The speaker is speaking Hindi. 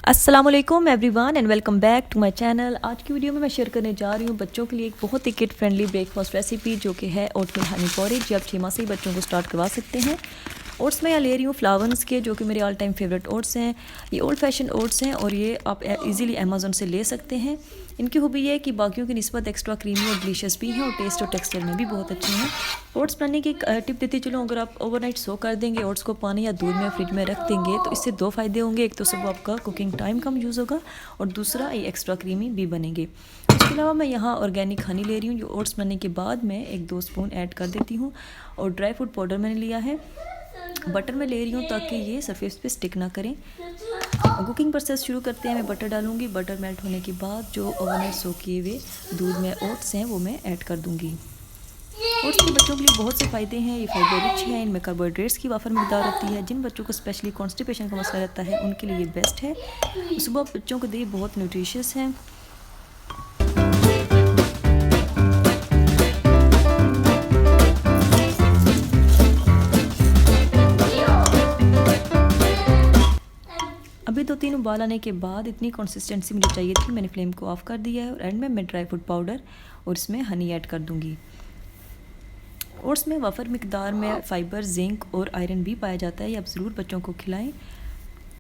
अस्सलाम वालेकुम everyone and welcome back to my channel. आज की वीडियो में मैं शेयर करने जा रही हूँ बच्चों के लिए एक बहुत ही किड फ्रेंडली ब्रेकफास्ट रेसिपी जो कि है ओटमील हनी पोरिज। ये आप 6 माह से ही बच्चों को स्टार्ट करवा सकते हैं। ओट्स मैं यहाँ ले रही हूँ फ्लावर्स के, जो कि मेरे ऑल टाइम फेवरेट ओट्स हैं। ये ओल्ड फैशन ओट्स हैं और ये आप इजीली अमेज़न से ले सकते हैं। इनकी खूबी ये है कि बाकियों की निस्बत एक्स्ट्रा क्रीमी और डिलीशियस भी हैं और टेस्ट और टेक्सचर में भी बहुत अच्छे हैं। ओट्स बनाने की एक टिप देती चलो, अगर आप ओवरनाइट सो कर देंगे ओट्स को पानी या दूध में फ्रिज में रख देंगे तो इससे दो फ़ायदे होंगे। एक तो सुबह आपका कुकिंग टाइम कम यूज़ होगा और दूसरा ये एक्स्ट्रा क्रीमी भी बनेंगे। इसके अलावा मैं यहाँ ऑर्गेनिक हनी ले रही हूँ, जो ओट्स बनने के बाद मैं 1-2 स्पून ऐड कर देती हूँ। और ड्राई फ्रूट पाउडर मैंने लिया है। बटर मैं ले रही हूँ ताकि ये सरफेस पे स्टिक ना करें। कुकिंग प्रोसेस शुरू करते हैं। मैं बटर डालूंगी। बटर मेल्ट होने के बाद जो ओवरनाइट सो किए हुए दूध में ओट्स हैं वो मैं ऐड कर दूंगी। ओट्स के बच्चों के लिए बहुत से फ़ायदे हैं। ये फाइबर रिच है, इनमें कार्बोहाइड्रेट्स की वाफर मकदार होती है। जिन बच्चों को स्पेशली कॉन्स्टिपेशन का मसला रहता है उनके लिए ये बेस्ट है। सुबह बच्चों को दे बहुत न्यूट्रिशियस है। अभी 2-3 उबाल आने के बाद इतनी कंसिस्टेंसी मुझे चाहिए थी, मैंने फ्लेम को ऑफ कर दिया है और एंड में मैं ड्राई फ्रूट पाउडर और इसमें हनी ऐड कर दूंगी। ओट्स में वफर मिकदार में फ़ाइबर, जिंक और आयरन भी पाया जाता है। ये आप ज़रूर बच्चों को खिलाएं।